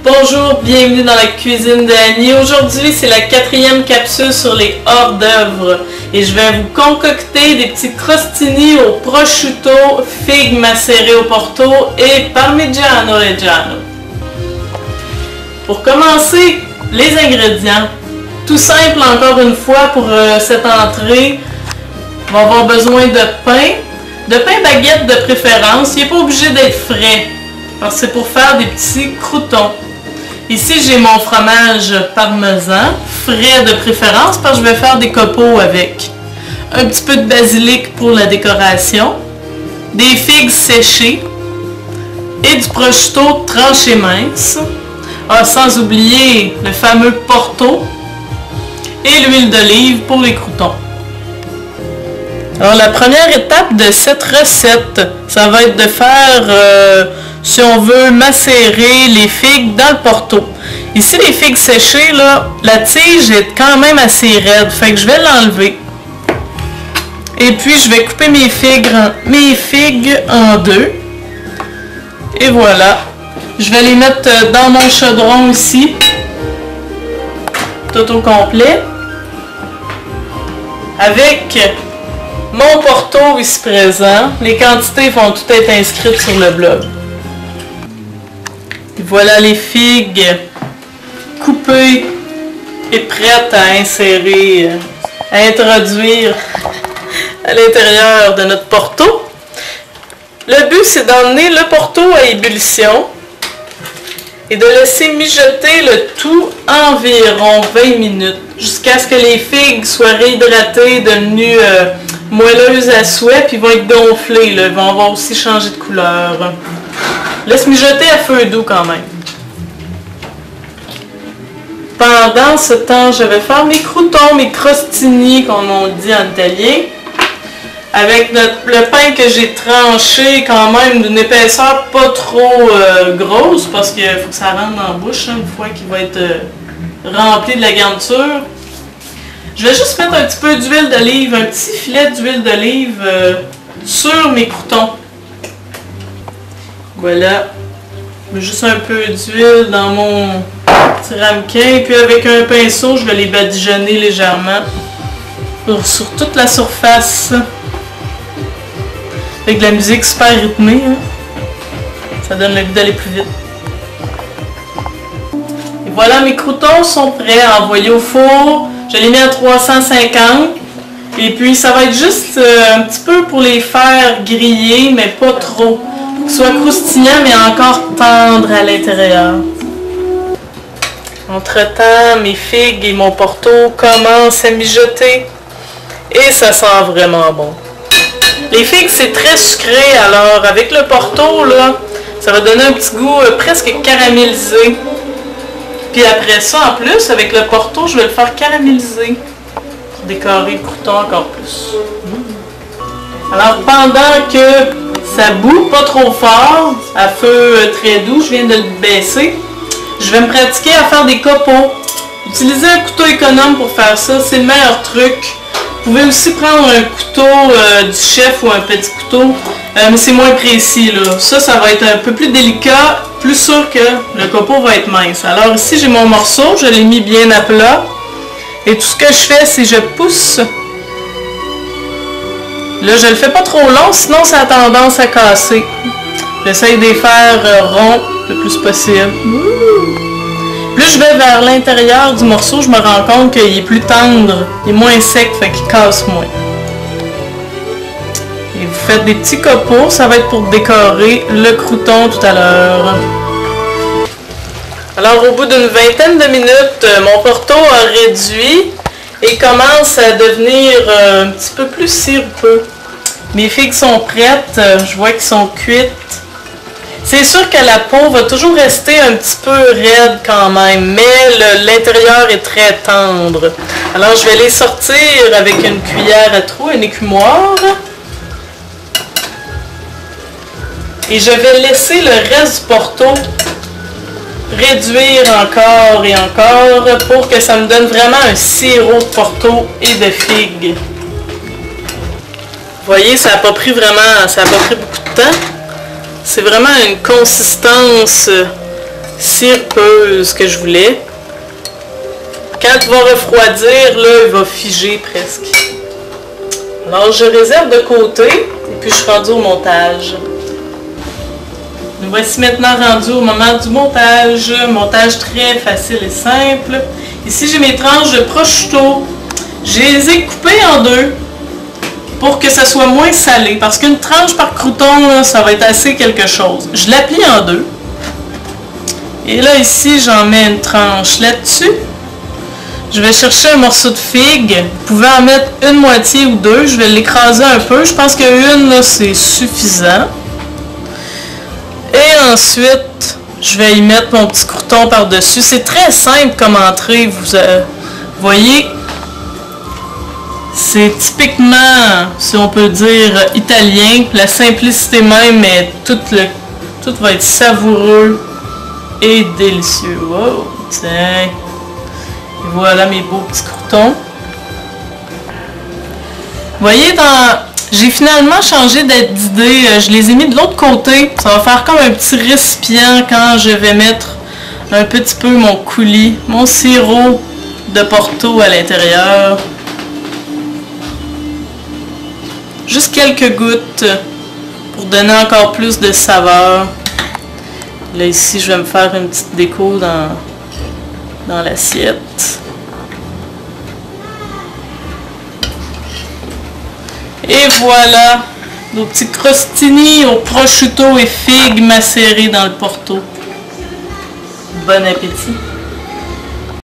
Bonjour, bienvenue dans la cuisine d'Annie. Aujourd'hui, c'est la 4e capsule sur les hors-d'œuvre et je vais vous concocter des petits crostini au prosciutto, figues macérées au Porto et parmigiano reggiano. Pour commencer, les ingrédients. Tout simple encore une fois pour cette entrée. On va avoir besoin de pain baguette de préférence. Il n'est pas obligé d'être frais parce que c'est pour faire des petits croûtons. Ici, j'ai mon fromage parmesan, frais de préférence parce que je vais faire des copeaux avec. Un petit peu de basilic pour la décoration, des figues séchées et du prosciutto tranché mince. Sans oublier le fameux Porto et l'huile d'olive pour les croûtons. Alors, la première étape de cette recette, ça va être de faire... si on veut macérer les figues dans le Porto. Ici, les figues séchées, là, la tige est quand même assez raide, fait que je vais l'enlever. Et puis, je vais couper mes figues en deux. Et voilà. Je vais les mettre dans mon chaudron ici, tout au complet. Avec mon Porto ici présent. Les quantités vont toutes être inscrites sur le blog. Voilà les figues coupées et prêtes à insérer, à introduire à l'intérieur de notre Porto. Le but, c'est d'emmener le Porto à ébullition et de laisser mijoter le tout environ 20 minutes jusqu'à ce que les figues soient réhydratées, devenues moelleuses à souhait, puis vont être gonflées, là. Ils vont avoir aussi changé de couleur. Laisse mijoter à feu doux quand même. Pendant ce temps, je vais faire mes croûtons, mes crostini, comme on dit en italien, avec le pain que j'ai tranché quand même d'une épaisseur pas trop grosse, parce qu'il faut que ça rentre dans la bouche une fois qu'il va être rempli de la garniture. Je vais juste mettre un petit peu d'huile d'olive, un petit filet d'huile d'olive sur mes croûtons. Voilà, juste un peu d'huile dans mon petit ramequin, et puis avec un pinceau, je vais les badigeonner légèrement sur toute la surface. Avec de la musique super rythmée, hein? Ça donne le goût d'aller plus vite. Et voilà, mes croûtons sont prêts à envoyer au four. Je les mets à 350. Et puis ça va être juste un petit peu pour les faire griller, mais pas trop. Pour qu'ils soient croustillants, mais encore tendres à l'intérieur. Entre-temps, mes figues et mon Porto commencent à mijoter. Et ça sent vraiment bon. Les figues, c'est très sucré, alors avec le Porto, là, ça va donner un petit goût presque caramélisé. Puis après ça, en plus, avec le Porto, je vais le faire caraméliser pour décorer le croûton encore plus. Alors, pendant que ça bout pas trop fort, à feu très doux, je viens de le baisser, je vais me pratiquer à faire des copeaux. Utilisez un couteau économe pour faire ça, c'est le meilleur truc. Vous pouvez aussi prendre un couteau du chef ou un petit couteau, mais c'est moins précis, là. Ça va être un peu plus délicat, plus sûr que le copeau va être mince. Alors ici, j'ai mon morceau, je l'ai mis bien à plat. Et tout ce que je fais, c'est je pousse. Là, je le fais pas trop long, sinon ça a tendance à casser. J'essaie de les faire ronds le plus possible. Plus je vais vers l'intérieur du morceau, je me rends compte qu'il est plus tendre, il est moins sec, fait qu'il casse moins. Et vous faites des petits copeaux, ça va être pour décorer le croûton tout à l'heure. Alors au bout d'une vingtaine de minutes, mon Porto a réduit et commence à devenir un petit peu plus sirupeux. Mes figues sont prêtes, je vois qu'elles sont cuites. C'est sûr que la peau va toujours rester un petit peu raide quand même, mais l'intérieur est très tendre. Alors je vais les sortir avec une cuillère à trous, un écumoire. Et je vais laisser le reste du Porto réduire encore et encore pour que ça me donne vraiment un sirop de Porto et de figues. Vous voyez, ça n'a pas pris beaucoup de temps. C'est vraiment une consistance sirupeuse que je voulais. Quand il va refroidir, là, il va figer presque. Alors, je réserve de côté et puis je suis rendue au montage. Nous voici maintenant rendus au moment du montage. Montage très facile et simple. Ici, j'ai mes tranches de prosciutto. Je les ai coupées en deux pour que ça soit moins salé. Parce qu'une tranche par crouton, là, ça va être assez quelque chose. Je la plie en deux. Et là, ici, j'en mets une tranche là-dessus. Je vais chercher un morceau de figue. Vous pouvez en mettre une moitié ou deux. Je vais l'écraser un peu. Je pense qu'une, là, c'est suffisant. Et ensuite, je vais y mettre mon petit crouton par-dessus. C'est très simple comme entrée. Vous voyez, c'est typiquement, si on peut dire, italien. La simplicité même, mais tout va être savoureux et délicieux. Wow, tiens. Et voilà mes beaux petits croutons. Vous voyez, j'ai finalement changé d'idée. Je les ai mis de l'autre côté. Ça va faire comme un petit récipient quand je vais mettre un petit peu mon coulis, mon sirop de Porto à l'intérieur. Juste quelques gouttes pour donner encore plus de saveur. Là, ici, je vais me faire une petite déco dans l'assiette. Et voilà, nos petits crostini au prosciutto et figues macérées dans le Porto. Bon appétit!